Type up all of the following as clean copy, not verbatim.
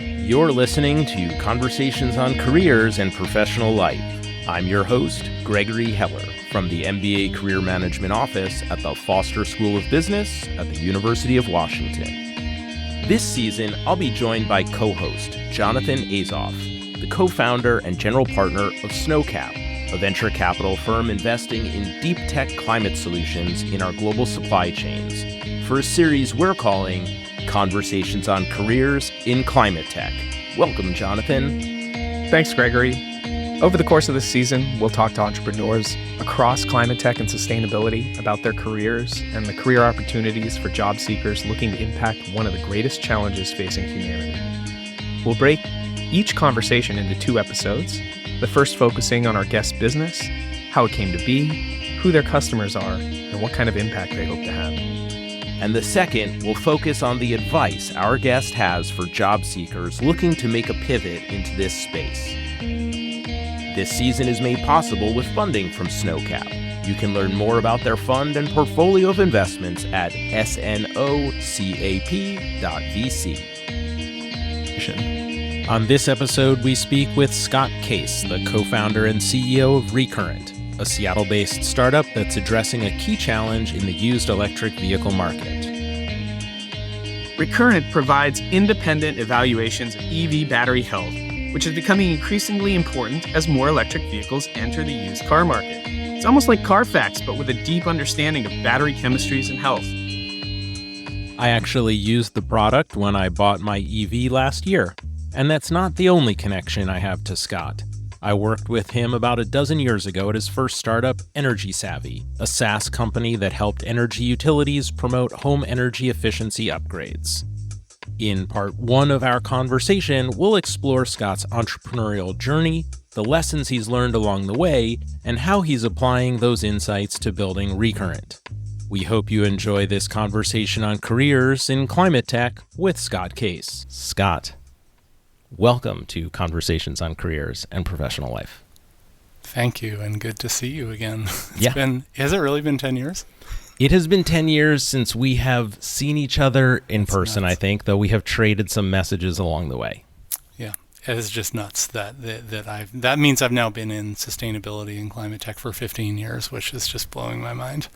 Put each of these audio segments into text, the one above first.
You're listening to Conversations on Careers and Professional Life. I'm your host, Gregory Heller, from the MBA Career Management Office at the Foster School of Business at the University of Washington. This season, I'll be joined by co-host Jonathan Azoff, the co-founder and general partner of Snowcap, a venture capital firm investing in deep tech climate solutions in our global supply chains, for a series we're calling Conversations on Careers in Climate Tech. Welcome, Jonathan. Thanks, Gregory. Over the course of this season, we'll talk to entrepreneurs across climate tech and sustainability about their careers and the career opportunities for job seekers looking to impact one of the greatest challenges facing humanity. We'll break each conversation into 2 episodes, the first focusing on our guest's business, how it came to be, who their customers are, and what kind of impact they hope to have. And the second will focus on the advice our guest has for job seekers looking to make a pivot into this space. This season is made possible with funding from Snowcap. You can learn more about their fund and portfolio of investments at snocap.vc. On this episode, we speak with Scott Case, the co-founder and CEO of Recurrent, a Seattle-based startup that's addressing a key challenge in the used electric vehicle market. Recurrent provides independent evaluations of EV battery health, which is becoming increasingly important as more electric vehicles enter the used car market. It's almost like Carfax, but with a deep understanding of battery chemistries and health. I actually used the product when I bought my EV last year, and that's not the only connection I have to Scott. I worked with him about a dozen years ago at his first startup, Energy Savvy, a SaaS company that helped energy utilities promote home energy efficiency upgrades. In part 1 of our conversation, we'll explore Scott's entrepreneurial journey, the lessons he's learned along the way, and how he's applying those insights to building Recurrent. We hope you enjoy this conversation on careers in climate tech with Scott Case. Scott, welcome to Conversations on Careers and Professional Life. Thank you, and good to see you again. Has it really been 10 years? It has been 10 years since we have seen each other in person, nuts. I think, though we have traded some messages along the way. Yeah, it is just nuts that means I've now been in sustainability and climate tech for 15 years, which is just blowing my mind.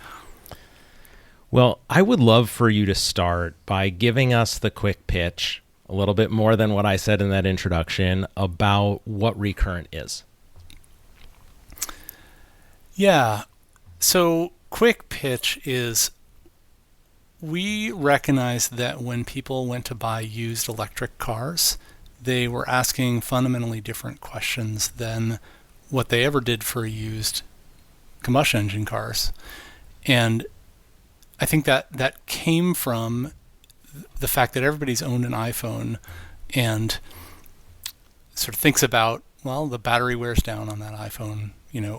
Well, I would love for you to start by giving us the quick pitch, a little bit more than what I said in that introduction, about what Recurrent is. Yeah, so quick pitch is we recognized that when people went to buy used electric cars, they were asking fundamentally different questions than what they ever did for used combustion engine cars. And I think that came from the fact that everybody's owned an iPhone and sort of thinks about, well, the battery wears down on that iPhone,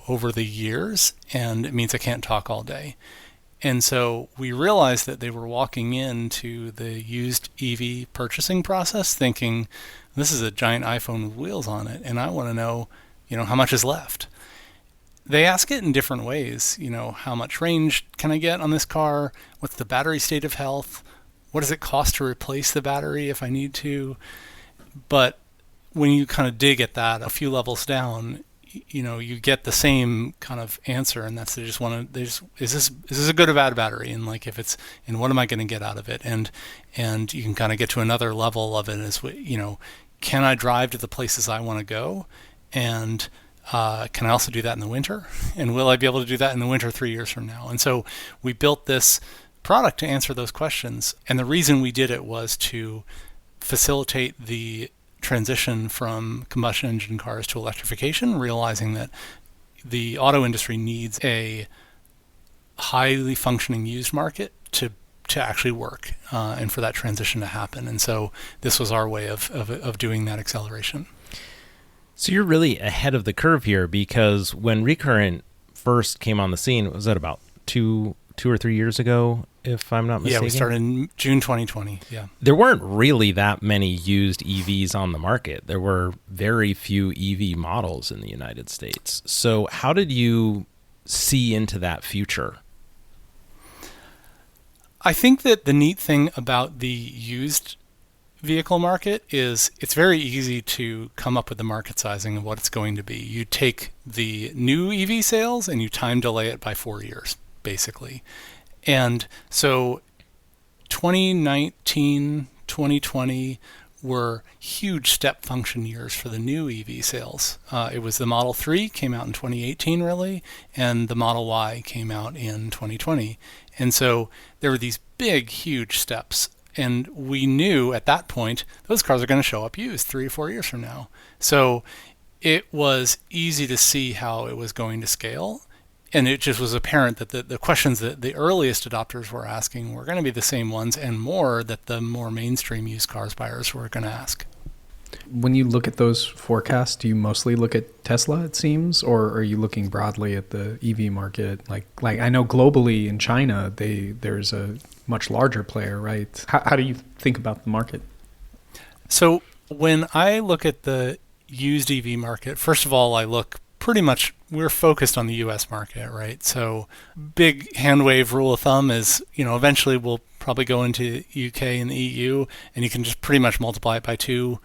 over the years, and it means I can't talk all day. And so we realized that they were walking into the used EV purchasing process thinking, this is a giant iPhone with wheels on it, and I want to know, how much is left. They ask it in different ways. How much range can I get on this car? What's the battery state of health? What does it cost to replace the battery if I need to? But when you kind of dig at that a few levels down, you get the same kind of answer, and that's they just want to. Is this a good or bad battery? And if it's, and what am I going to get out of it? And you can kind of get to another level of it as can I drive to the places I want to go? And can I also do that in the winter? And will I be able to do that in the winter 3 years from now? And so we built this product to answer those questions. And the reason we did it was to facilitate the transition from combustion engine cars to electrification, realizing that the auto industry needs a highly functioning used market to actually work and for that transition to happen. And so this was our way of doing that acceleration. So you're really ahead of the curve here, because when Recurrent first came on the scene, was that about two or 3 years ago, if I'm not mistaken? Yeah, we started in June 2020, yeah. There weren't really that many used EVs on the market. There were very few EV models in the United States. So how did you see into that future? I think that the neat thing about the used vehicle market is it's very easy to come up with the market sizing of what it's going to be. You take the new EV sales and you time delay it by 4 years, basically. And so 2019, 2020 were huge step function years for the new EV sales. It was the Model 3 came out in 2018 really, and the Model Y came out in 2020. And so there were these big, huge steps. And we knew at that point, those cars are going to show up used 3 or 4 years from now. So it was easy to see how it was going to scale. And it just was apparent that the questions that the earliest adopters were asking were going to be the same ones and more that the more mainstream used cars buyers were going to ask. When you look at those forecasts, do you mostly look at Tesla, it seems, or are you looking broadly at the EV market? Like I know globally in China, there's a much larger player, right? How do you think about the market? So when I look at the used EV market, first of all, I look pretty much, we're focused on the US market, right? So big hand wave rule of thumb is, eventually we'll probably go into UK and the EU, and you can just pretty much multiply it by 2,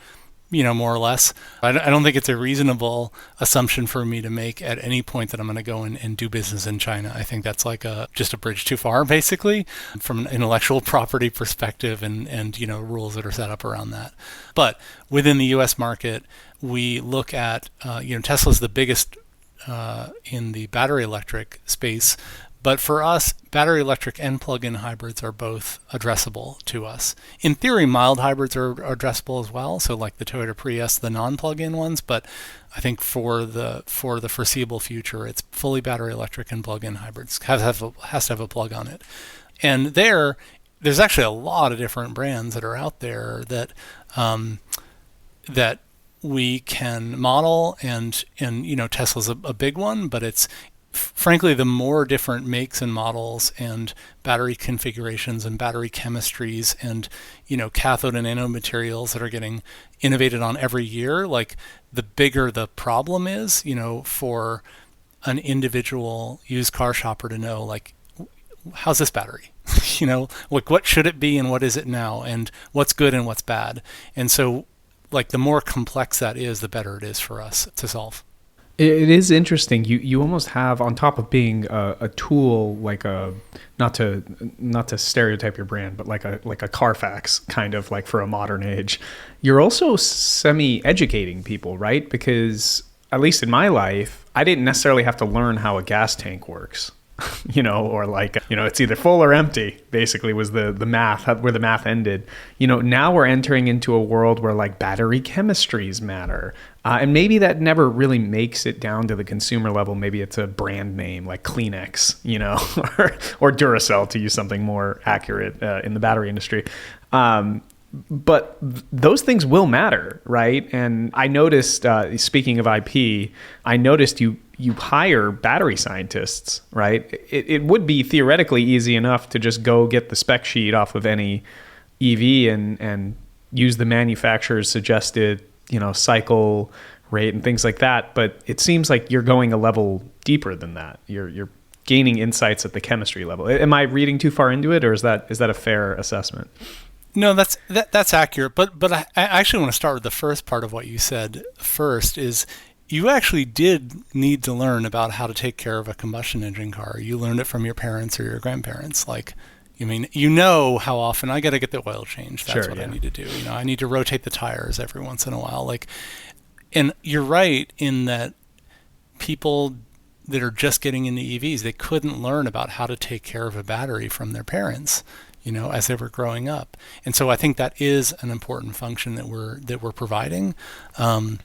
more or less. I don't think it's a reasonable assumption for me to make at any point that I'm going to go and do business in China. I think that's like just a bridge too far, basically, from an intellectual property perspective and rules that are set up around that. But within the U.S. market, we look at, Tesla's the biggest in the battery electric space. But for us, battery electric and plug-in hybrids are both addressable to us. In theory, mild hybrids are addressable as well, so like the Toyota Prius, the non-plug-in ones, but I think for the foreseeable future, it's fully battery electric and plug-in hybrids. Has to have a plug on it. And there's actually a lot of different brands that are out there that that we can model, and Tesla's a big one, but it's frankly, the more different makes and models and battery configurations and battery chemistries and, cathode and anode materials that are getting innovated on every year, like the bigger the problem is, for an individual used car shopper to know, like, how's this battery? Like what should it be and what is it now and what's good and what's bad? And so, like, the more complex that is, the better it is for us to solve. It is interesting. You almost have, on top of being a tool, like not to stereotype your brand, but like a Carfax kind of, like, for a modern age. You're also semi-educating people, right? Because at least in my life, I didn't necessarily have to learn how a gas tank works. Or like, it's either full or empty, basically, was the math, where the math ended. Now we're entering into a world where, like, battery chemistries matter. And maybe that never really makes it down to the consumer level. Maybe it's a brand name like Kleenex, or Duracell, to use something more accurate in the battery industry. But those things will matter, right? And I noticed, speaking of IP, I noticed you hire battery scientists, right? It would be theoretically easy enough to just go get the spec sheet off of any EV and use the manufacturer's suggested, cycle rate and things like that. But it seems like you're going a level deeper than that. You're gaining insights at the chemistry level. Am I reading too far into it, or is that a fair assessment? No, that's accurate. But I actually want to start with the first part of what you said first. Is you actually did need to learn about how to take care of a combustion engine car. You learned it from your parents or your grandparents. Like, how often I got to get the oil changed. That's what I need to do. I need to rotate the tires every once in a while. Like, and you're right in that people that are just getting into EVs, they couldn't learn about how to take care of a battery from their parents, as they were growing up. And so I think that is an important function that we're providing. And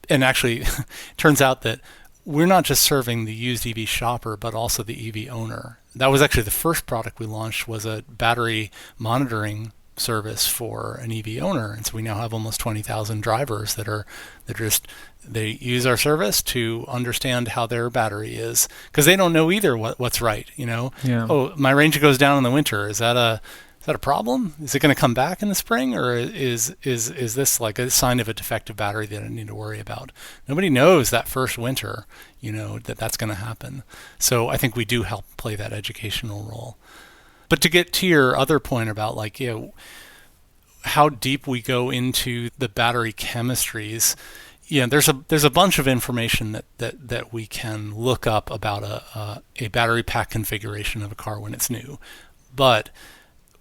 actually, it turns out that we're not just serving the used EV shopper, but also the EV owner. That was actually the first product we launched, was a battery monitoring service for an EV owner. And so we now have almost 20,000 drivers they use our service to understand how their battery is, because they don't know either what's right. Yeah. Oh, my range goes down in the winter. Is that a problem? Is it going to come back in the spring, or is this like a sign of a defective battery that I need to worry about? Nobody knows that first winter, that's going to happen. So I think we do help play that educational role. But to get to your other point about, like, how deep we go into the battery chemistries, there's a bunch of information that we can look up about a battery pack configuration of a car when it's new. But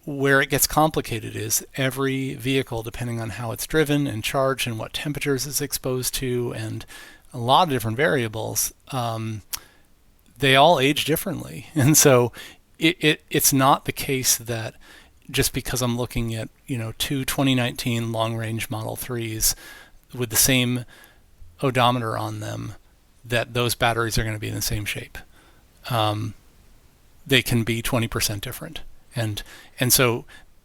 where it gets complicated is every vehicle, depending on how it's driven and charged and what temperatures it's exposed to and a lot of different variables, they all age differently. And so it's not the case that just because I'm looking at, two 2019 long-range Model 3s with the same odometer on them, that those batteries are going to be in the same shape. They can be 20% different. And so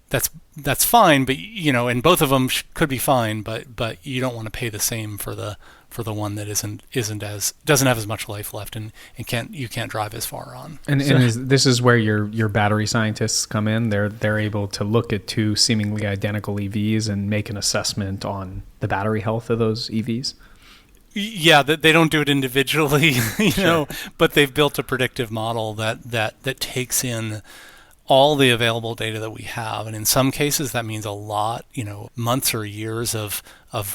that's fine, but and both of them could be fine, but you don't want to pay the same for the one that doesn't have as much life left and you can't drive as far on. And this is where your battery scientists come in. They're able to look at two seemingly identical EVs and make an assessment on the battery health of those EVs. Yeah, they don't do it individually, Sure. but they've built a predictive model that takes in all the available data that we have. And in some cases, that means a lot, months or years of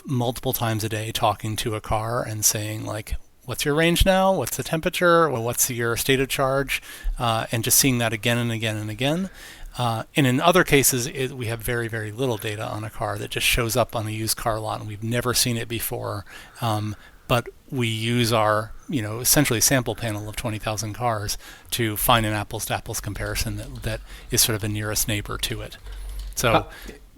multiple times a day talking to a car and saying, like, what's your range now? What's the temperature? Or what's your state of charge? And just seeing that again and again and again. And in other cases, we have very, very little data on a car that just shows up on a used car lot and we've never seen it before. But we use our, essentially sample panel of 20,000 cars to find an apples to apples comparison that is sort of a nearest neighbor to it. So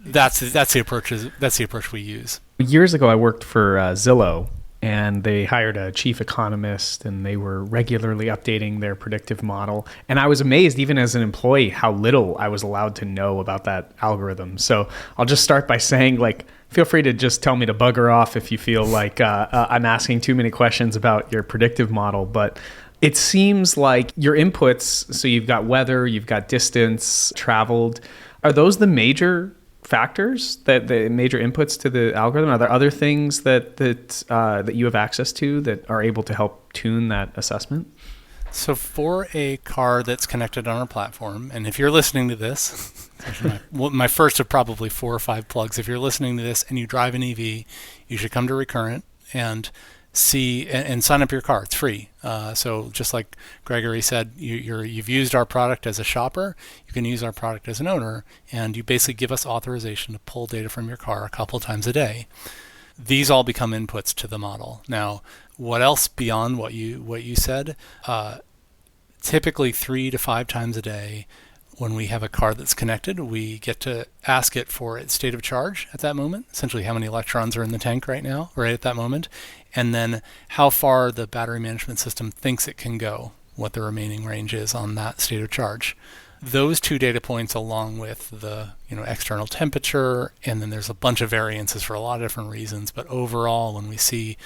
that's the approach we use. Years ago, I worked for Zillow, and they hired a chief economist, and they were regularly updating their predictive model. And I was amazed, even as an employee, how little I was allowed to know about that algorithm. So I'll just start by saying, feel free to just tell me to bugger off if you feel like I'm asking too many questions about your predictive model. But it seems like your inputs, so you've got weather, you've got distance traveled, are those the major factors, that the major inputs to the algorithm? Are there other things that you have access to that are able to help tune that assessment? So for a car that's connected on our platform, and if you're listening to this, my first of probably 4 or 5 plugs, if you're listening to this and you drive an EV, you should come to Recurrent and see and sign up your car. It's free. So just like Gregory said, you've used our product as a shopper, you can use our product as an owner, and you basically give us authorization to pull data from your car a couple times a day. These all become inputs to the model. Now, what else beyond what you said? Typically 3 to 5 times a day, when we have a car that's connected, we get to ask it for its state of charge at that moment, essentially how many electrons are in the tank right now, right at that moment, and then how far the battery management system thinks it can go, what the remaining range is on that state of charge. Those 2 data points, along with the external temperature, and then there's a bunch of variances for a lot of different reasons, but overall, when we see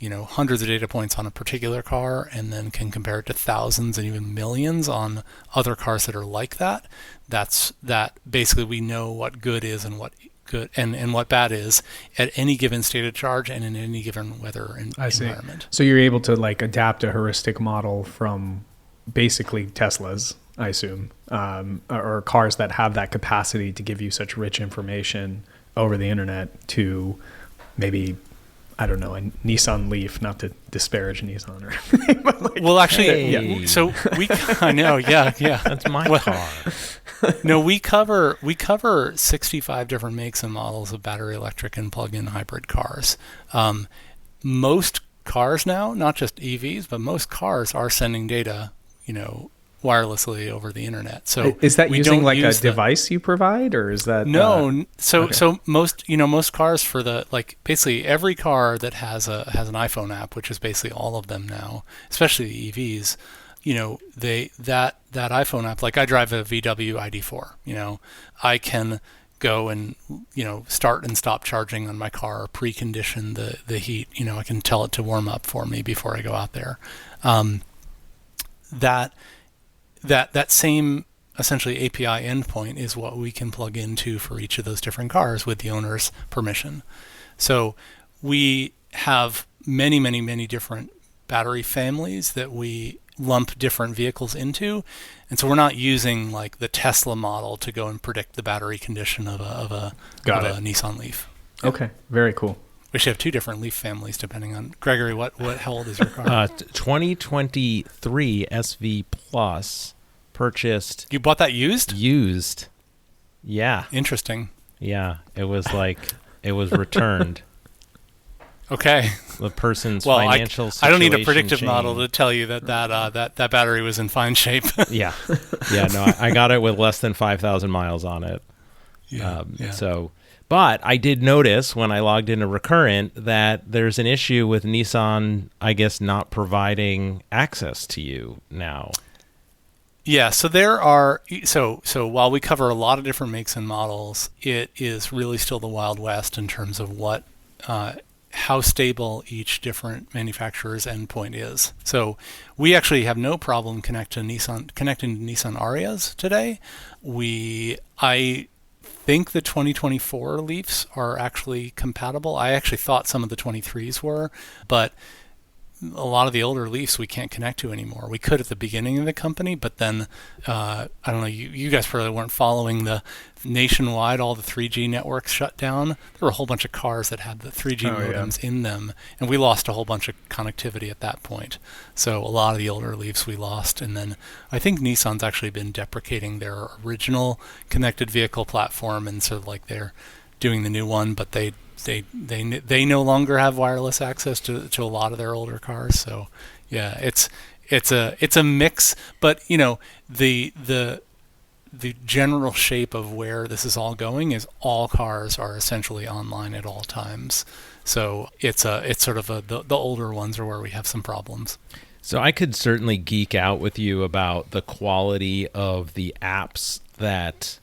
hundreds of data points on a particular car and then can compare it to thousands and even millions on other cars that are like that, that basically we know what good is and what good and what bad is at any given state of charge and in any given weather environment. So you're able to adapt a heuristic model from basically Teslas, I assume, or cars that have that capacity to give you such rich information over the internet, to maybe, I don't know, a Nissan Leaf, not to disparage Nissan or anything, but well, actually, so I know, yeah. That's my car. No, we cover 65 different makes and models of battery electric and plug-in hybrid cars. Most cars now, not just EVs, but most cars are sending data, wirelessly over the internet. So is that using a device you provide, or is that no? So okay. So most cars, for the basically every car that has an iPhone app, which is basically all of them now, especially the EVs, that iPhone app, I drive a VW ID4, I can go and start and stop charging on my car, precondition the heat, I can tell it to warm up for me before I go out there. That same essentially API endpoint is what we can plug into for each of those different cars with the owner's permission. So we have many, many, many different battery families that we lump different vehicles into. And so we're not using like the Tesla model to go and predict the battery condition of a Nissan Leaf. Okay, very cool. We should have two different Leaf families depending on Gregory. How old is your car? 2023 SV Plus, purchased. You bought that used? Used. Yeah. Interesting. Yeah. It was returned. Okay. The person's financial situation. I don't need a predictive model to tell you that battery was in fine shape. Yeah. Yeah. No, I got it with less than 5,000 miles on it. Yeah. So, but I did notice when I logged into Recurrent that there's an issue with Nissan, I guess, not providing access to you now. Yeah, so there are so while we cover a lot of different makes and models, it is really still the Wild West in terms of what how stable each different manufacturer's endpoint is. So we actually have no problem connecting to Nissan Arias today. I think the 2024 Leafs are actually compatible. I actually thought some of the 23s were, but a lot of the older Leafs we can't connect to anymore. We could at the beginning of the company, but then I don't know. You guys probably weren't following the nationwide. All the 3G networks shut down. There were a whole bunch of cars that had the 3G modems in them, and we lost a whole bunch of connectivity at that point. So a lot of the older Leafs we lost, and then I think Nissan's actually been deprecating their original connected vehicle platform, and so like they're doing the new one, but they no longer have wireless access to a lot of their older cars. So yeah, it's a mix, but you know, the general shape of where this is all going is all cars are essentially online at all times. So it's sort of the older ones are where we have some problems. So I could certainly geek out with you about the quality of the apps that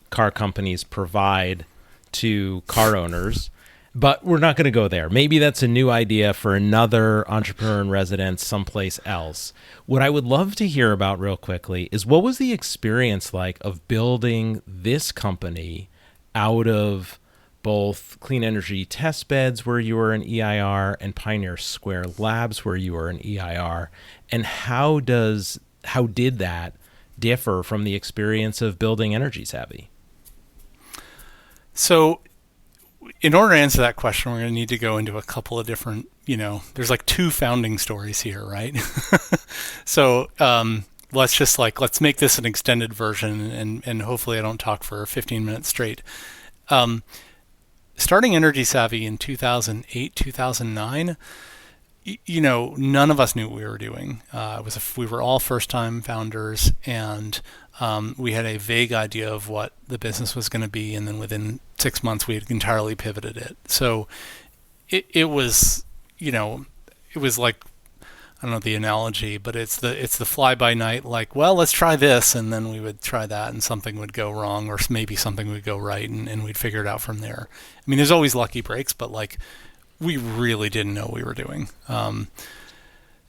car companies provide to car owners. But we're not going to go there. Maybe that's a new idea for another entrepreneur in residence someplace else. What I would love to hear about real quickly is what was the experience like of building this company out of both Clean Energy Test Beds where you were an EIR and Pioneer Square Labs where you were an EIR, and how did that differ from the experience of building Energy Savvy? So in order to answer that question, we're going to need to go into a couple of different, there's like two founding stories here, right? So let's make this an extended version, and hopefully I don't talk for 15 minutes straight. Starting Energy Savvy in 2008, 2009, none of us knew what we were doing. We were all first-time founders, and we had a vague idea of what the business was going to be, and then within 6 months we had entirely pivoted it. So it was, it was like, I don't know the analogy, but it's the fly-by-night, like, well, let's try this, and then we would try that, and something would go wrong, or maybe something would go right, and we'd figure it out from there. I mean, there's always lucky breaks, but like, we really didn't know what we were doing.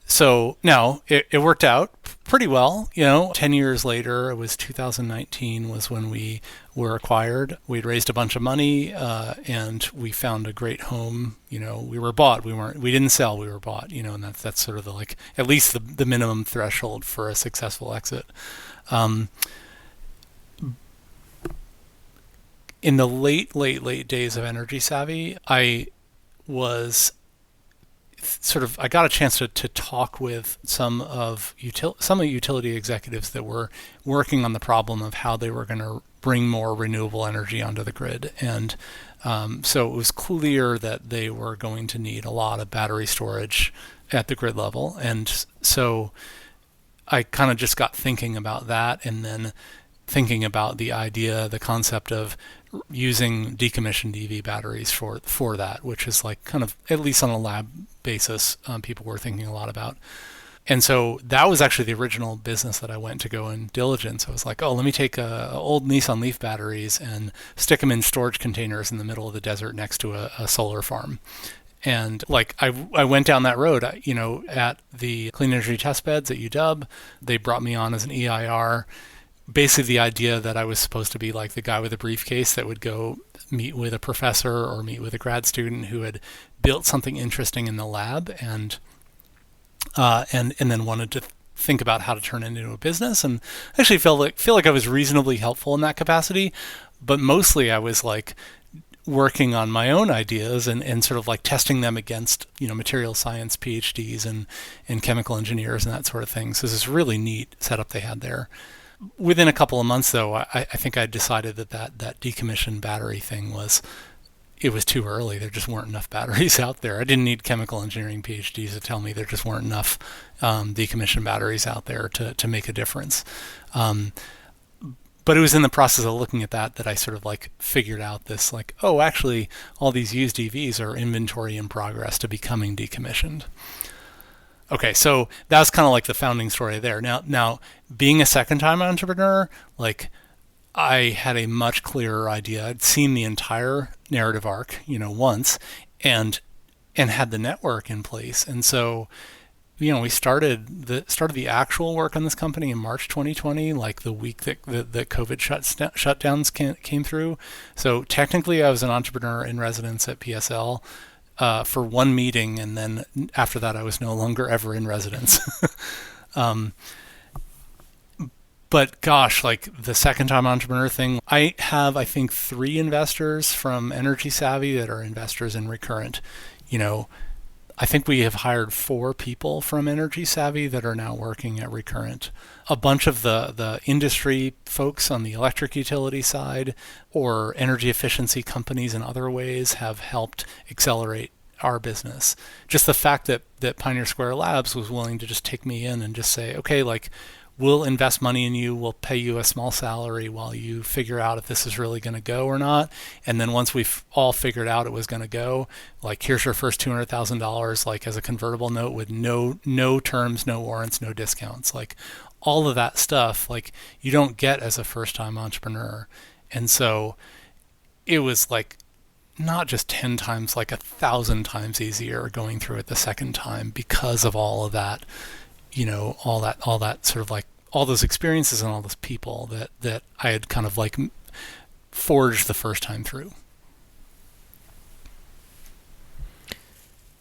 So now it worked out pretty well. 10 years later, it was 2019 was when we were acquired. We'd raised a bunch of money, and we found a great home. We were bought. We didn't sell. We were bought. And that's sort of at least the minimum threshold for a successful exit. In the late days of Energy Savvy, I got a chance to talk with some of the utility executives that were working on the problem of how they were going to bring more renewable energy onto the grid. And so it was clear that they were going to need a lot of battery storage at the grid level. And so I kind of just got thinking about that, and then thinking about the concept of using decommissioned EV batteries for that, which is like kind of, at least on a lab basis, people were thinking a lot about. And so that was actually the original business that I went to go in diligence. I was like, let me take old Nissan Leaf batteries and stick them in storage containers in the middle of the desert next to a solar farm. And like I went down that road, at the Clean Energy Test Beds at UW. They brought me on as an EIR. Basically the idea that I was supposed to be like the guy with a briefcase that would go meet with a professor or meet with a grad student who had built something interesting in the lab, and then wanted to think about how to turn it into a business. And I actually feel like I was reasonably helpful in that capacity, but mostly I was like working on my own ideas and sort of like testing them against, material science PhDs and chemical engineers and that sort of thing. So this is really neat setup they had there. Within a couple of months, though, I think I decided that decommissioned battery thing was too early. There just weren't enough batteries out there. I didn't need chemical engineering PhDs to tell me there just weren't enough decommissioned batteries out there to make a difference. But it was in the process of looking at that I sort of like figured out this like, oh, actually, all these used EVs are inventory in progress to becoming decommissioned. Okay, so that's kind of like the founding story there. Now, being a second-time entrepreneur, like I had a much clearer idea. I'd seen the entire narrative arc, once, and had the network in place. And so, we started the actual work on this company in March 2020, like the week that the COVID shutdowns came through. So technically, I was an entrepreneur in residence at PSL. For one meeting, and then after that, I was no longer ever in residence. But gosh, like the second-time entrepreneur thing, I have, I think, 3 investors from Energy Savvy that are investors in Recurrent. I think we have hired 4 people from Energy Savvy that are now working at Recurrent. A bunch of the industry folks on the electric utility side or energy efficiency companies in other ways have helped accelerate our business. Just the fact that Pioneer Square Labs was willing to just take me in and just say, okay, like, we'll invest money in you, we'll pay you a small salary while you figure out if this is really going to go or not. And then once we've all figured out it was going to go, like, here's your first $200,000, like as a convertible note with no terms, no warrants, no discounts. Like all of that stuff, like you don't get as a first-time entrepreneur. And so it was like not just 10 times, like 1,000 times easier going through it the second time because of all of that, all that sort of like all those experiences and all those people that I had kind of like forged the first time through.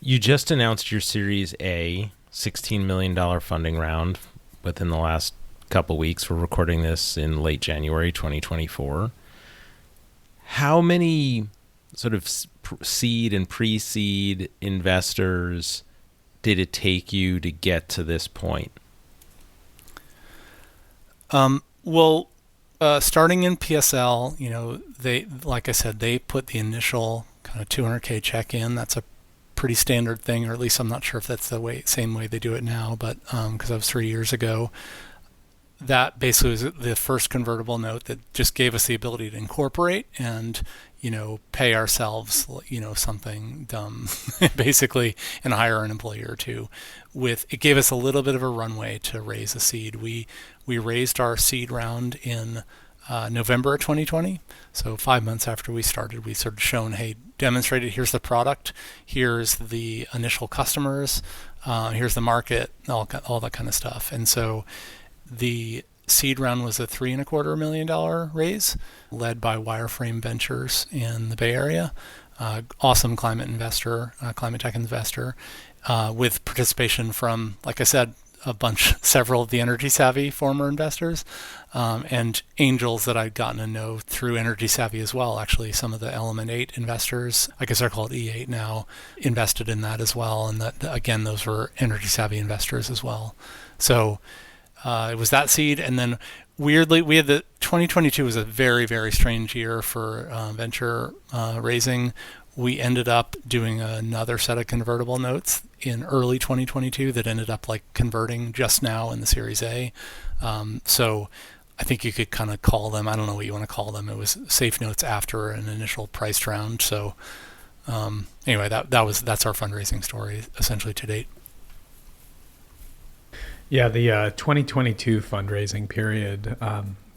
You just announced your Series A $16 million funding round within the last couple weeks. We're recording this in late January 2024. How many sort of seed and pre-seed investors did it take you to get to this point? Well, starting in PSL, they, like I said, they put the initial kind of $200K check in. That's a pretty standard thing, or at least I'm not sure if that's the same way they do it now, but because that was 3 years ago. That basically was the first convertible note that just gave us the ability to incorporate and, pay ourselves, something dumb, basically, and hire an employee or two. It gave us a little bit of a runway to raise a seed. We raised our seed round in November of 2020. So 5 months after we started, we sort of shown, hey, demonstrated, here's the product, here's the initial customers, here's the market, all that kind of stuff. And so the seed round was a $3.25 million raise led by Wireframe Ventures in the Bay Area. Awesome climate tech investor, with participation from, like I said, several of the Energy Savvy former investors, and angels that I'd gotten to know through Energy Savvy as well. Actually, some of the Element 8 investors, I guess they're called E8 now, invested in that as well. And again, those were Energy Savvy investors as well. So it was that seed. And then weirdly, we had 2022 was a very, very strange year for venture raising. We ended up doing another set of convertible notes in early 2022 that ended up like converting just now in the Series A. So I think you could kind of call them, I don't know what you want to call them. It was safe notes after an initial priced round. So anyway, that's our fundraising story essentially to date. Yeah, the 2022 fundraising period,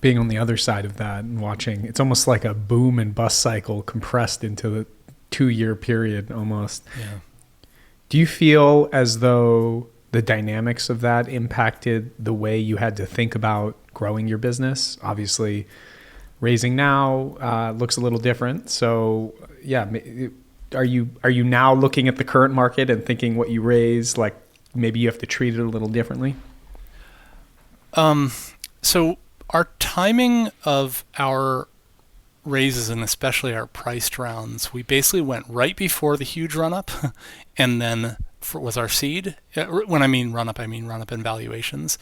being on the other side of that and watching, it's almost like a boom and bust cycle compressed into the 2-year period almost. Yeah. Do you feel as though the dynamics of that impacted the way you had to think about growing your business? Obviously, raising now looks a little different. So, yeah, are you now looking at the current market and thinking what you raise, like maybe you have to treat it a little differently? So our timing of our raises and especially our priced rounds, we basically went right before the huge run up, and then was our seed. When I mean run up in valuations.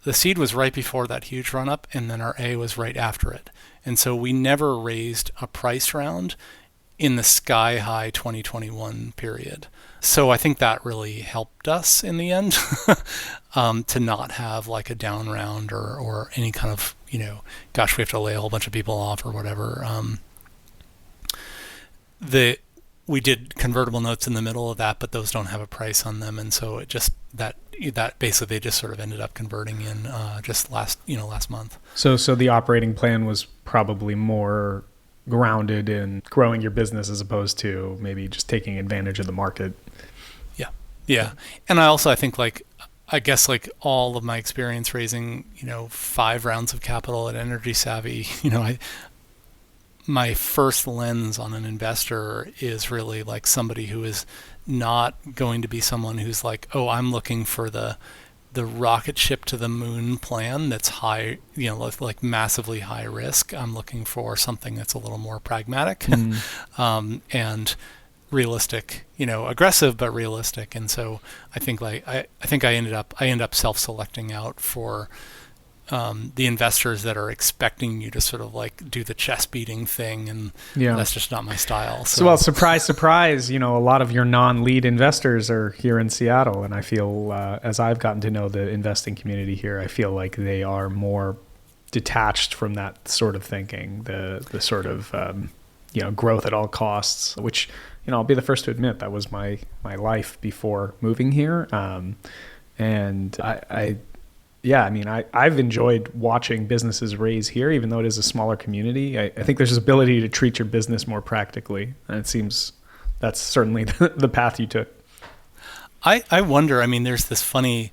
The seed was right before that huge run up, and then our A was right after it. And so we never raised a priced round in the sky high 2021 period. So I think that really helped us in the end to not have like a down round or any kind of, gosh, we have to lay a whole bunch of people off or whatever. We did convertible notes in the middle of that, but those don't have a price on them, and so it just that basically they just sort of ended up converting in just last month. So the operating plan was probably more grounded in growing your business as opposed to maybe just taking advantage of the market. Yeah. And I think I guess all of my experience raising, 5 rounds of capital at Energy Savvy, my first lens on an investor is really like somebody who is not going to be someone who's like, oh, I'm looking for the rocket ship to the moon plan that's high, like massively high risk. I'm looking for something that's a little more pragmatic and realistic, aggressive but realistic. And so I think I end up self-selecting out for the investors that are expecting you to sort of like do the chest beating thing, and that's just not my style. So well, surprise, a lot of your non-lead investors are here in Seattle, and I feel as I've gotten to know the investing community here, I feel like they are more detached from that sort of thinking, the sort of growth at all costs, which I'll be the first to admit that was my life before moving here, and I've enjoyed watching businesses raise here, even though it is a smaller community. I think there's this ability to treat your business more practically, and it seems that's certainly the path you took. I wonder, there's this funny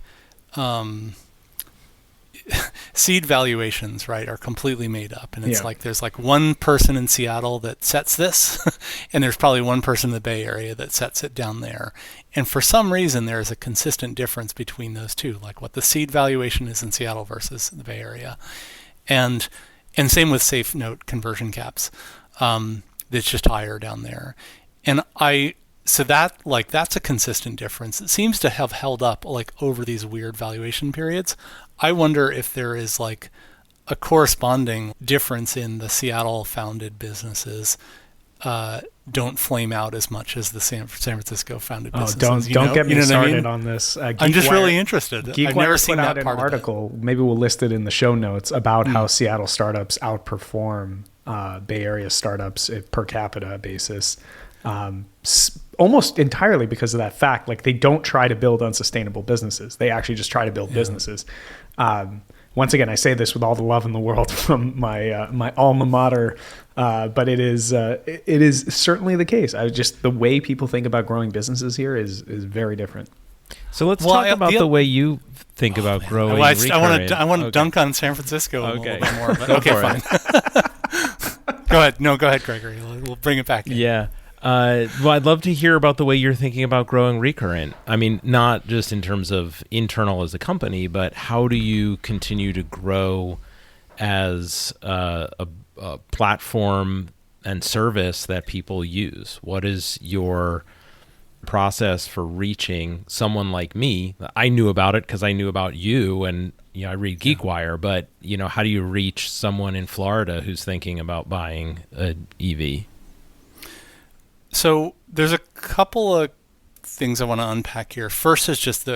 seed valuations, right, are completely made up. And it's like there's like one person in Seattle that sets this, and there's probably one person in the Bay Area that sets it down there. And for some reason, there is a consistent difference between those two, like what the seed valuation is in Seattle versus the Bay Area. And same with safe note conversion caps. It's just higher down there. And so that's a consistent difference. It seems to have held up like over these weird valuation periods. I wonder if there is like a corresponding difference in the Seattle founded businesses don't flame out as much as the San Francisco founded businesses. Don't get me started on this. I'm just really interested. I've never seen that part of it. Article. Maybe we'll list it in the show notes about how Seattle startups outperform Bay Area startups per capita basis. Almost entirely because of that fact. Like, they don't try to build unsustainable businesses. They actually just try to build businesses. Once again, I say this with all the love in the world from my alma mater, but it is certainly the case. The way people think about growing businesses here is very different. So let's talk about the way you think about growing. Recurrent. I want to dunk on San Francisco a little bit more. But okay, fine. Go ahead, Gregory. We'll bring it back in. Yeah. Well, I'd love to hear about the way you're thinking about growing Recurrent. Not just in terms of internal as a company, but how do you continue to grow as a platform and service that people use? What is your process for reaching someone like me? I knew about it because I knew about you, and I read GeekWire, but how do you reach someone in Florida who's thinking about buying an EV? So there's a couple of things I want to unpack here. First is just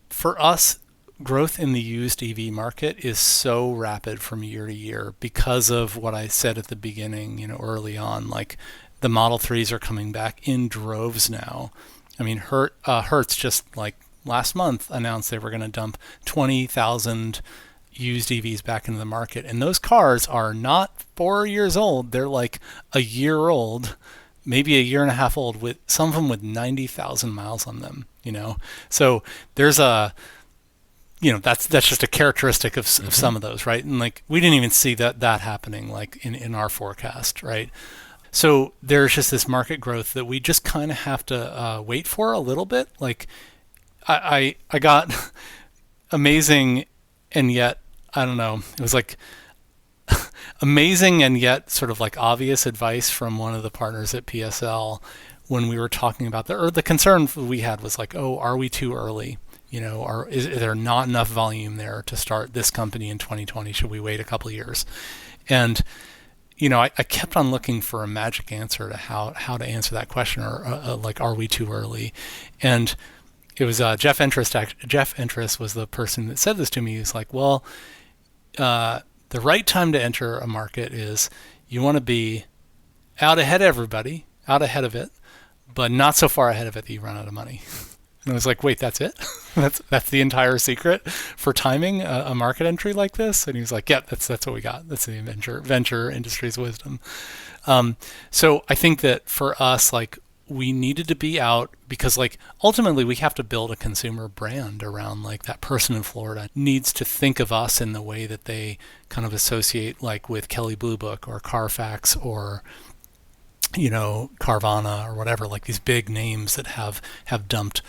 for us, growth in the used EV market is so rapid from year to year because of what I said at the beginning, early on. Like, the Model 3s are coming back in droves now. Hertz just like last month announced they were going to dump 20,000 used EVs back into the market, and those cars are not 4 years old. They're like a year old, maybe a year and a half old, with some of them with 90,000 miles on them. So there's that's just a characteristic of some of those, right? And like, we didn't even see that happening like in our forecast, right? So there's just this market growth that we just kind of have to wait for a little bit. Like, I got amazing, and yet, I don't know, it was like amazing and yet sort of like obvious advice from one of the partners at PSL when we were talking about the concern we had was like, oh, are we too early? Is there not enough volume there to start this company in 2020? Should we wait a couple of years? And I kept on looking for a magic answer to how to answer that question, or like, are we too early? And it was Jeff Interest. Jeff Interest was the person that said this to me. He's like, well, the right time to enter a market is you want to be out ahead of everybody, out ahead of it, but not so far ahead of it that you run out of money. And I was like, wait, that's it? that's the entire secret for timing a market entry like this? And he was like, yeah, that's what we got. That's the venture industry's wisdom. So I think that for us, like, we needed to be out because, like, ultimately we have to build a consumer brand around, like, that person in Florida needs to think of us in the way that they kind of associate, like, with Kelley Blue Book or Carfax or Carvana or whatever, like these big names that have dumped,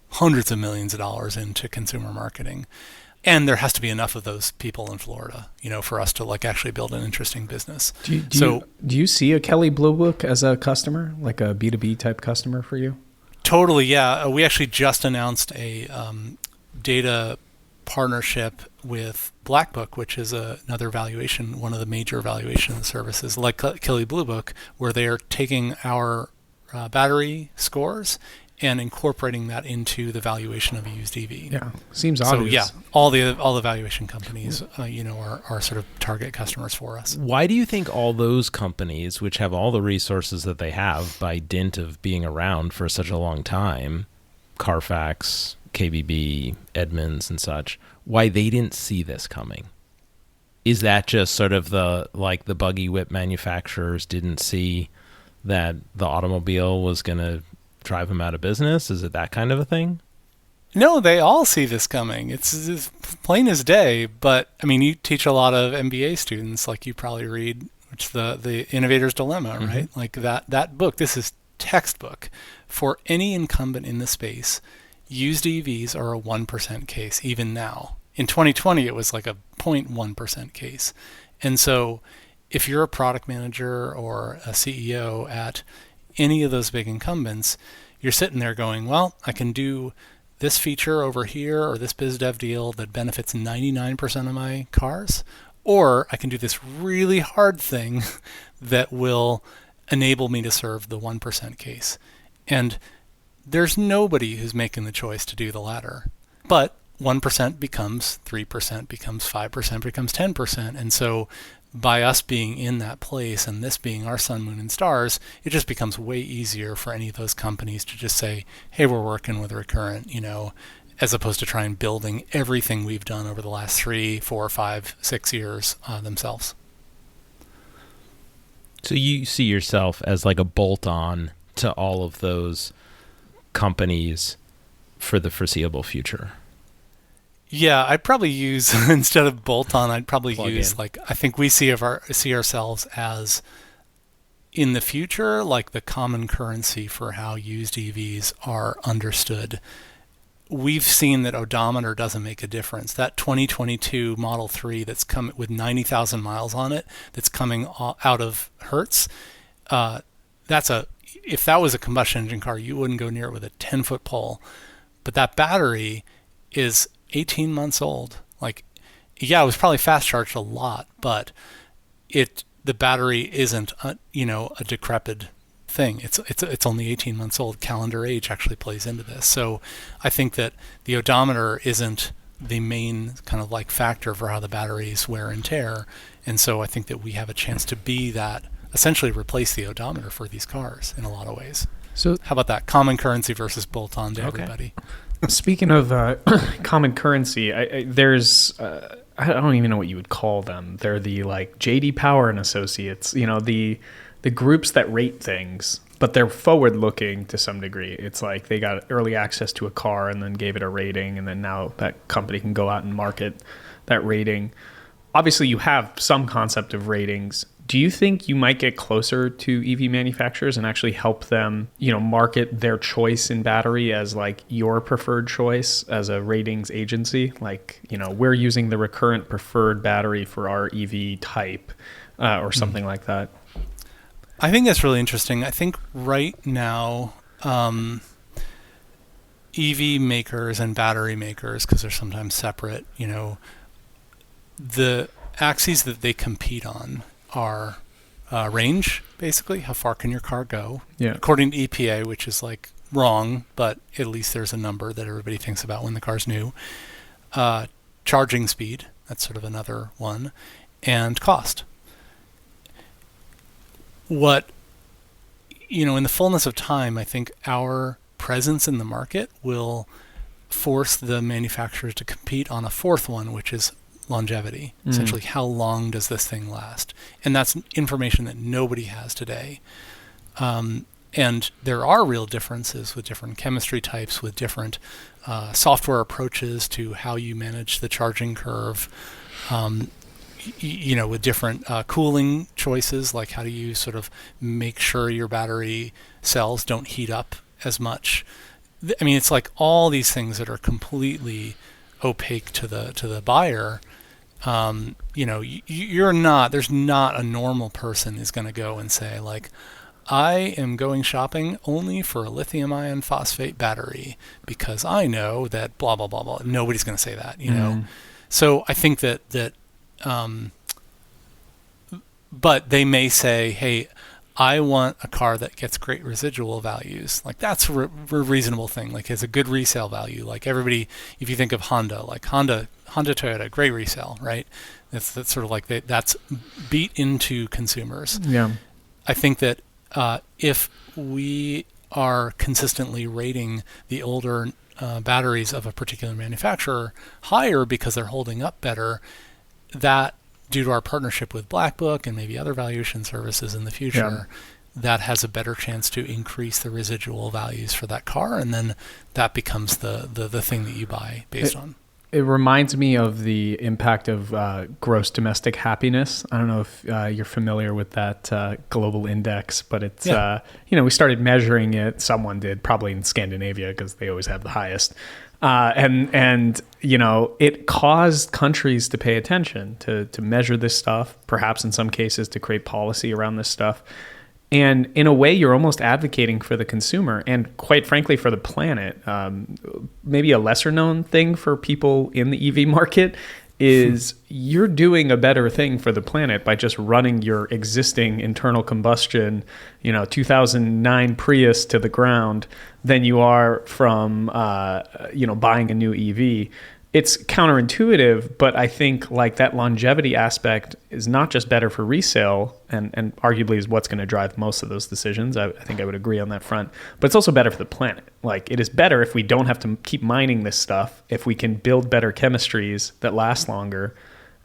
hundreds of millions of dollars into consumer marketing. And there has to be enough of those people in Florida, for us to, like, actually build an interesting business. Do you see a Kelley Blue Book as a customer, like a B2B type customer for you? Totally, yeah. We actually just announced a data partnership with Black Book, which is another valuation, one of the major valuation services like Kelley Blue Book, where they are taking our battery scores and incorporating that into the valuation of a used EV. Yeah, seems obvious. So yeah, all the valuation companies, are sort of target customers for us. Why do you think all those companies, which have all the resources that they have by dint of being around for such a long time, Carfax, KBB, Edmunds, and such, why they didn't see this coming? Is that just sort of the buggy whip manufacturers didn't see that the automobile was going to drive them out of business? Is it that kind of a thing? No, they all see this coming. It's plain as day. But I mean, you teach a lot of MBA students, like you probably read, which the Innovator's Dilemma, right? Mm-hmm. Like that book. This is textbook for any incumbent in the space. Used EVs are a 1% case, even now. In 2020, it was like a 0.1% case. And so if you're a product manager or a CEO at any of those big incumbents, you're sitting there going, well, I can do this feature over here or this biz dev deal that benefits 99% of my cars, or I can do this really hard thing that will enable me to serve the 1% case. And there's nobody who's making the choice to do the latter. But 1% becomes 3%, becomes 5%, becomes 10%. And so by us being in that place and this being our sun, moon, and stars, it just becomes way easier for any of those companies to just say, hey, we're working with Recurrent, as opposed to trying building everything we've done over the last 3, 4, 5, 6 years themselves. So you see yourself as like a bolt-on to all of those companies for the foreseeable future? Yeah, I'd probably use instead of bolt-on, I'd probably Plug use in. like, I think we see ourselves as in the future like the common currency for how used EVs are understood. We've seen that odometer doesn't make a difference. That 2022 Model 3 that's come with 90,000 miles on it, that's coming out of Hertz, if that was a combustion engine car, you wouldn't go near it with a 10-foot pole. But that battery is 18 months old. Like, yeah, it was probably fast charged a lot, but the battery isn't a decrepit thing. It's only 18 months old. Calendar age actually plays into this. So I think that the odometer isn't the main kind of like factor for how the batteries wear and tear. And so I think that we have a chance to be that, essentially replace the odometer for these cars in a lot of ways. So how about that? Common currency versus bolt-on to everybody. Speaking of common currency, there's I don't even know what you would call them. They're the like JD Power and Associates, the groups that rate things, but they're forward-looking to some degree. It's like they got early access to a car and then gave it a rating, and then now that company can go out and market that rating. Obviously, you have some concept of ratings. Do you think you might get closer to EV manufacturers and actually help them, market their choice in battery as like your preferred choice as a ratings agency? Like, we're using the Recurrent preferred battery for our EV type or something like that. I think that's really interesting. I think right now, EV makers and battery makers, because they're sometimes separate, the axes that they compete on are range, basically. How far can your car go? Yeah. According to EPA, which is like wrong, but at least there's a number that everybody thinks about when the car's new. Charging speed, that's sort of another one, and cost. What, in the fullness of time, I think our presence in the market will force the manufacturers to compete on a fourth one, which is longevity. Essentially, how long does this thing last? And that's information that nobody has today. And there are real differences with different chemistry types, with different software approaches to how you manage the charging curve, with different cooling choices, like how do you sort of make sure your battery cells don't heat up as much. I mean, it's like all these things that are completely opaque to the buyer. There's not a normal person is going to go and say like, I am going shopping only for a lithium ion phosphate battery because I know that blah, blah, blah, blah. Nobody's going to say that, So I think that but they may say, hey, I want a car that gets great residual values. Like that's a reasonable thing. Like has a good resale value. Like everybody, if you think of Honda, like Honda, Toyota, great resale, right? That's sort of like that's beat into consumers. Yeah. I think that if we are consistently rating the older batteries of a particular manufacturer higher because they're holding up better, that due to our partnership with Black Book and maybe other valuation services in the future, that has a better chance to increase the residual values for that car, and then that becomes the thing that you buy based on. It reminds me of the impact of gross domestic happiness. I don't know if you're familiar with that global index, but it's, we started measuring it. Someone did, probably in Scandinavia, because they always have the highest. It caused countries to pay attention, to measure this stuff, perhaps in some cases to create policy around this stuff. And in a way, you're almost advocating for the consumer and quite frankly for the planet. Maybe a lesser known thing for people in the EV market is you're doing a better thing for the planet by just running your existing internal combustion, 2009 Prius to the ground than you are from, buying a new EV. It's counterintuitive, but I think like that longevity aspect is not just better for resale and arguably is what's going to drive most of those decisions. I think I would agree on that front, but it's also better for the planet. Like it is better if we don't have to keep mining this stuff, if we can build better chemistries that last longer.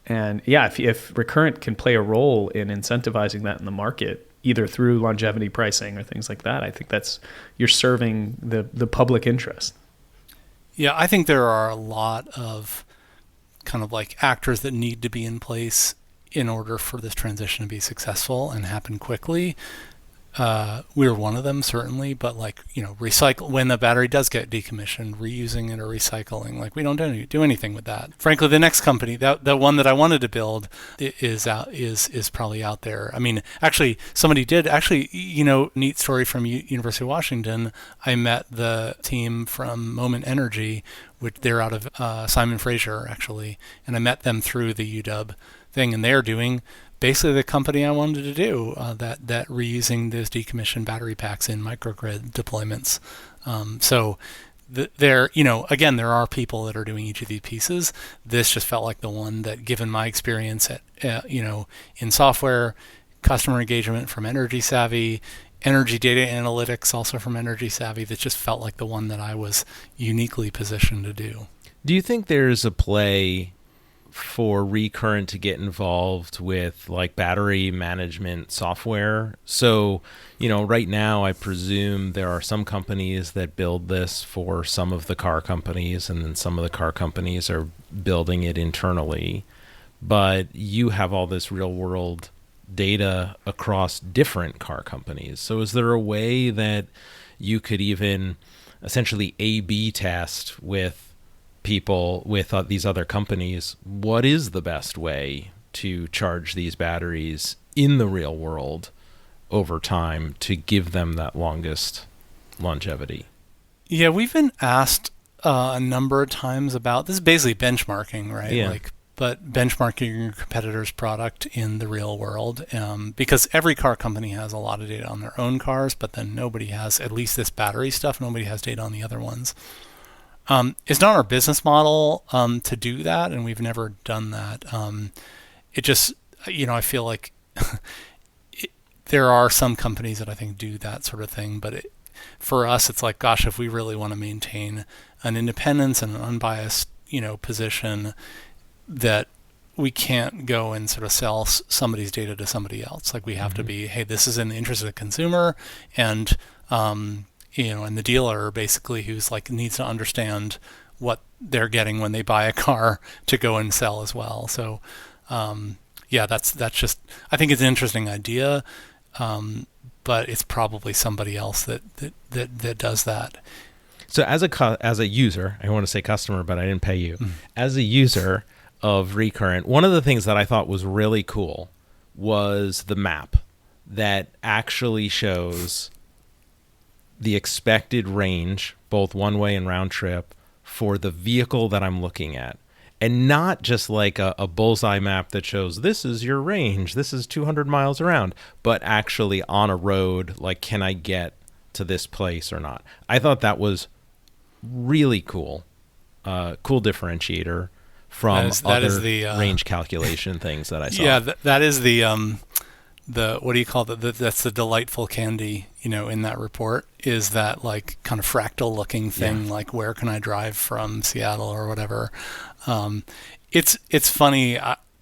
And if Recurrent can play a role in incentivizing that in the market, either through longevity pricing or things like that, I think you're serving the public interest. Yeah, I think there are a lot of kind of like actors that need to be in place in order for this transition to be successful and happen quickly. We're one of them, certainly, but recycle when the battery does get decommissioned, reusing it or recycling, we don't do anything with that. Frankly, the next company, the one that I wanted to build is probably out there. I mean, actually, somebody did neat story from University of Washington. I met the team from Moment Energy, which they're out of Simon Fraser actually, and I met them through the UW thing, and they're doing basically the company I wanted to do, that reusing those decommissioned battery packs in microgrid deployments. There are people that are doing each of these pieces. This just felt like the one that, given my experience in software, customer engagement from Energy Savvy, energy data analytics also from Energy Savvy, that just felt like the one that I was uniquely positioned to do. Do you think there's a play for Recurrent to get involved with battery management software? So, right now I presume there are some companies that build this for some of the car companies, and then some of the car companies are building it internally. But you have all this real world data across different car companies. So is there a way that you could even essentially A/B test with people, with these other companies? What is the best way to charge these batteries in the real world over time to give them that longest longevity? Yeah, we've been asked a number of times about this. Is basically benchmarking, right? Yeah. But benchmarking your competitor's product in the real world, because every car company has a lot of data on their own cars, but then nobody has, at least this battery stuff, nobody has data on the other ones. It's not our business model to do that, and we've never done that. It just, I feel like there are some companies that I think do that sort of thing, but for us, it's like, gosh, if we really want to maintain an independence and an unbiased, position, that we can't go and sort of sell somebody's data to somebody else. Like we have to be, hey, this is in the interest of the consumer, and and the dealer basically who's like needs to understand what they're getting when they buy a car to go and sell as well. So that's just, I think it's an interesting idea, but it's probably somebody else that does that. So as a user, I want to say customer, but I didn't pay you. As a user of Recurrent, one of the things that I thought was really cool was the map that actually shows the expected range, both one way and round trip, for the vehicle that I'm looking at. And not just like a bullseye map that shows this is your range, this is 200 miles around, but actually on a road, like, can I get to this place or not? I thought that was really cool. Cool differentiator from other range calculation things that I saw. Yeah, that is the what do you call it? That's the delightful candy, in that report, is that like kind of fractal looking thing, like where can I drive from Seattle or whatever. It's funny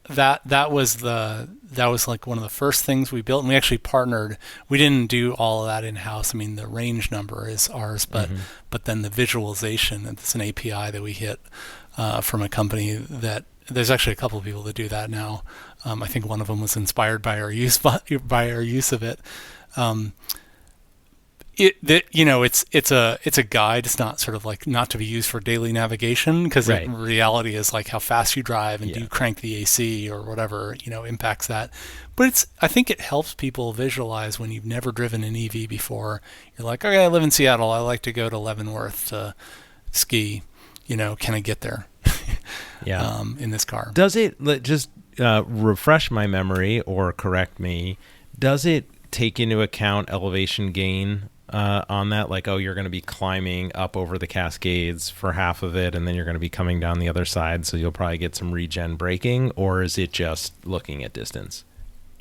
that was like one of the first things we built, and we actually partnered. We didn't do all of that in house. I mean, the range number is ours, but then the visualization, it's an API that we hit from a company that there's actually a couple of people that do that now. I think one of them was inspired by our use of it. It's a guide. It's not sort of like not to be used for daily navigation, because the reality is like how fast you drive and do you crank the AC or whatever, impacts that. But I think it helps people visualize when you've never driven an EV before. You're like, okay, I live in Seattle. I like to go to Leavenworth to ski. Can I get there? In this car. Does it just refresh my memory or correct me? Does it take into account elevation gain on that? Like, oh, you're going to be climbing up over the Cascades for half of it, and then you're going to be coming down the other side, so you'll probably get some regen braking, or is it just looking at distance?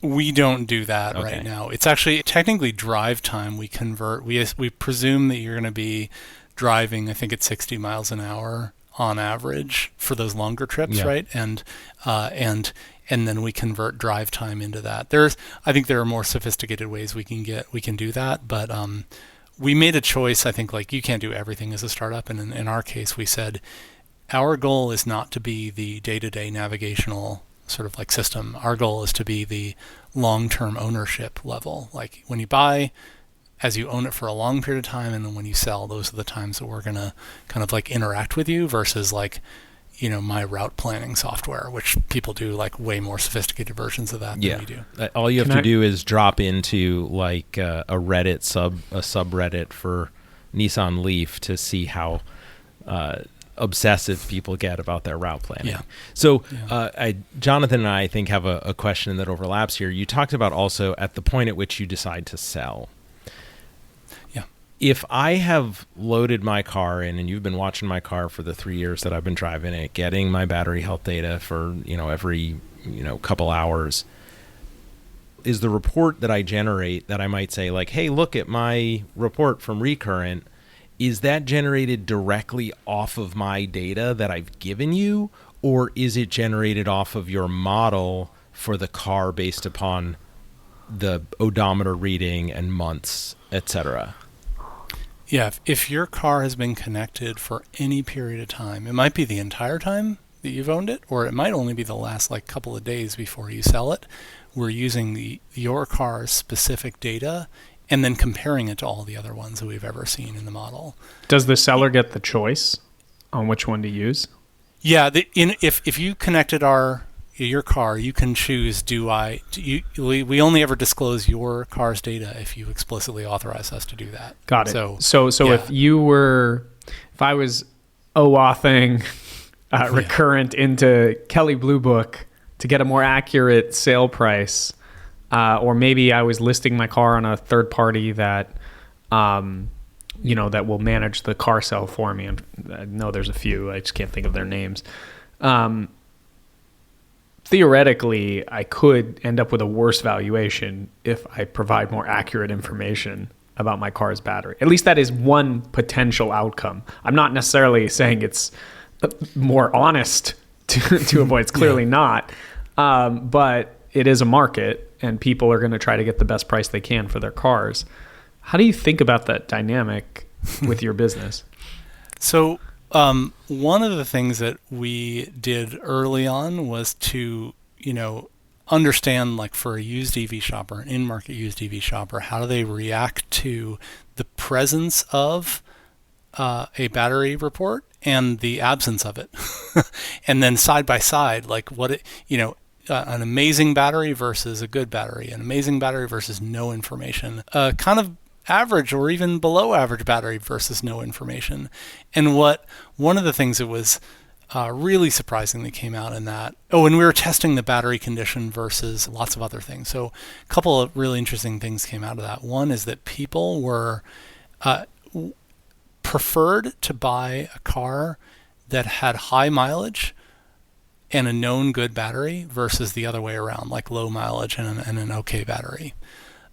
We don't do that right now. It's actually technically drive time. We convert. We presume that you're going to be driving, I think it's 60 miles an hour on average for those longer trips, right? And then we convert drive time into that. I think there are more sophisticated ways we can do that, but we made a choice. I think like you can't do everything as a startup, and in our case, we said our goal is not to be the day-to-day navigational sort of like system. Our goal is to be the long-term ownership level. Like when you buy, as you own it for a long period of time, and then when you sell, those are the times that we're going to kind of like interact with you, versus like, my route planning software, which people do like way more sophisticated versions of that than we do. All you have to do is drop into like a Reddit subreddit for Nissan Leaf to see how obsessive people get about their route planning. Yeah. So Jonathan and I think have a question that overlaps here. You talked about also at the point at which you decide to sell. If I have loaded my car in, and you've been watching my car for the 3 years that I've been driving it, getting my battery health data for, every, couple hours, is the report that I generate that I might say like, hey, look at my report from Recurrent, is that generated directly off of my data that I've given you, or is it generated off of your model for the car based upon the odometer reading and months, etc.? Yeah, if your car has been connected for any period of time, it might be the entire time, that you've owned it, or it might only be the last like couple of days before you sell it. We're using your car's specific data and then comparing it to all the other ones that we've ever seen in the model. Does the seller get the choice on which one to use? Yeah, if you connected your car, you can choose. We only ever disclose your car's data if you explicitly authorize us to do that. Got it. So yeah. if I was OAuthing Recurrent into Kelley Blue Book to get a more accurate sale price, or maybe I was listing my car on a third party that, that will manage the car sale for me. I know there's a few, I just can't think of their names. Theoretically, I could end up with a worse valuation if I provide more accurate information about my car's battery. At least that is one potential outcome. I'm not necessarily saying it's more honest to avoid. It's clearly not. But it is a market, and people are going to try to get the best price they can for their cars. How do you think about that dynamic with your business? So one of the things that we did early on was to, understand, like, for a used EV shopper, an in-market used EV shopper, how do they react to the presence of a battery report and the absence of it. And then side by side, like an amazing battery versus a good battery, an amazing battery versus no information, kind of average or even below average battery versus no information. And one of the things that was really surprising that came out in that, and we were testing the battery condition versus lots of other things. So a couple of really interesting things came out of that. One is that people were preferred to buy a car that had high mileage and a known good battery versus the other way around, like low mileage and an okay battery.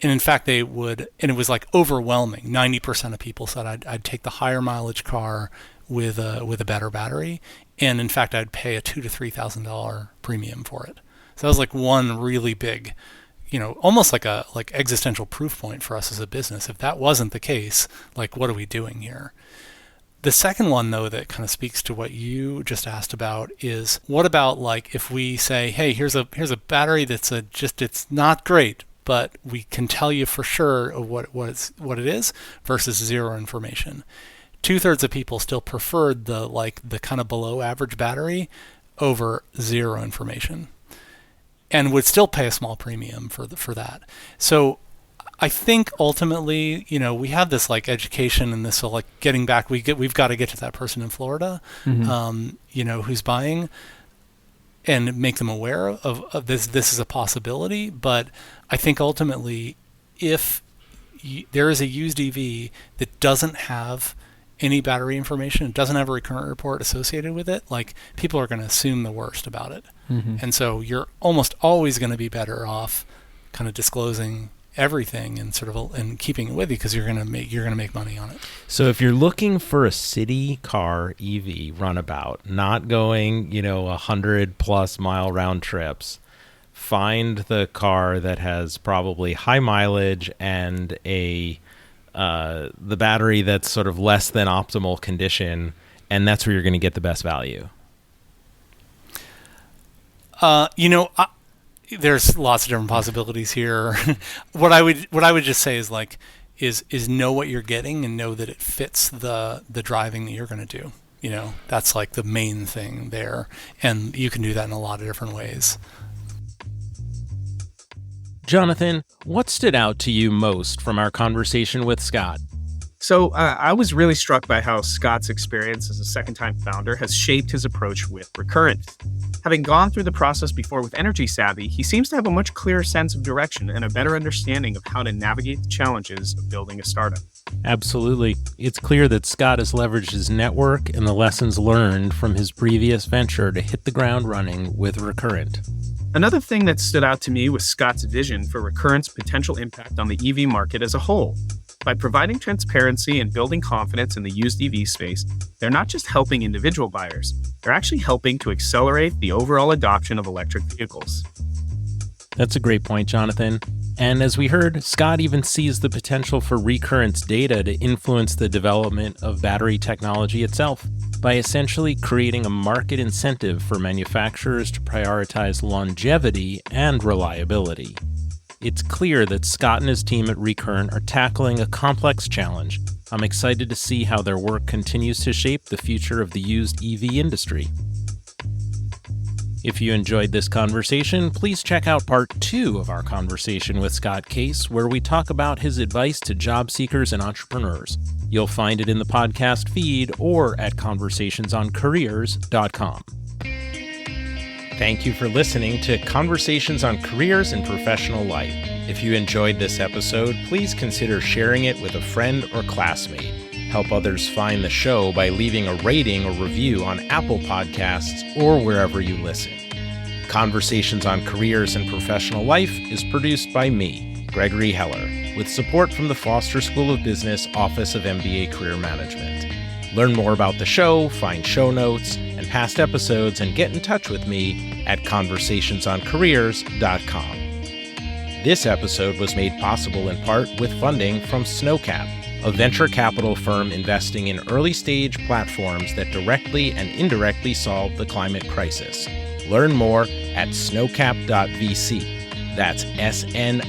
And in fact, they would, and it was like overwhelming. 90% of people said I'd take the higher mileage car with a better battery, and in fact, I'd pay a $2,000 to $3,000 premium for it. So that was like one really big, almost like existential proof point for us as a business. If that wasn't the case, like, what are we doing here? The second one, though, that kind of speaks to what you just asked about is, what about, like, if we say, hey, here's a battery that's it's not great, but we can tell you for sure what it is versus zero information. 2/3 of people still preferred the kind of below average battery over zero information, and would still pay a small premium for that. So I think ultimately, we have this like education and this like getting back. We've got to get to that person in Florida, who's buying, and make them aware of this. This is a possibility. But I think ultimately, if there is a used EV that doesn't have any battery information, it doesn't have a Recurrent report associated with it, like, people are going to assume the worst about it. And so you're almost always going to be better off kind of disclosing everything and and keeping it with you, because you're going to make money on it. So if you're looking for a city car EV runabout, not going 100+ mile round trips, find the car that has probably high mileage and the battery that's sort of less than optimal condition, and that's where you're going to get the best value. There's lots of different possibilities here. What I would just say is know what you're getting and know that it fits the driving that you're going to do. That's like the main thing there, and you can do that in a lot of different ways. Jonathan, what stood out to you most from our conversation with Scott? So I was really struck by how Scott's experience as a second-time founder has shaped his approach with Recurrent. Having gone through the process before with Energy Savvy, he seems to have a much clearer sense of direction and a better understanding of how to navigate the challenges of building a startup. Absolutely. It's clear that Scott has leveraged his network and the lessons learned from his previous venture to hit the ground running with Recurrent. Another thing that stood out to me was Scott's vision for Recurrent's potential impact on the EV market as a whole. By providing transparency and building confidence in the used EV space, they're not just helping individual buyers, they're actually helping to accelerate the overall adoption of electric vehicles. That's a great point, Jonathan. And as we heard, Scott even sees the potential for Recurrent's data to influence the development of battery technology itself. by essentially creating a market incentive for manufacturers to prioritize longevity and reliability. It's clear that Scott and his team at Recurrent are tackling a complex challenge. I'm excited to see how their work continues to shape the future of the used EV industry. If you enjoyed this conversation, please check out part 2 of our conversation with Scott Case, where we talk about his advice to job seekers and entrepreneurs. You'll find it in the podcast feed or at conversationsoncareers.com. Thank you for listening to Conversations on Careers and Professional Life. If you enjoyed this episode, please consider sharing it with a friend or classmate. Help others find the show by leaving a rating or review on Apple Podcasts or wherever you listen. Conversations on Careers and Professional Life is produced by me, Gregory Heller, with support from the Foster School of Business Office of MBA Career Management. Learn more about the show, find show notes, and past episodes, and get in touch with me at conversationsoncareers.com. This episode was made possible in part with funding from Snowcap, a venture capital firm investing in early-stage platforms that directly and indirectly solve the climate crisis. Learn more at snowcap.vc. That's SNOCAP.vc.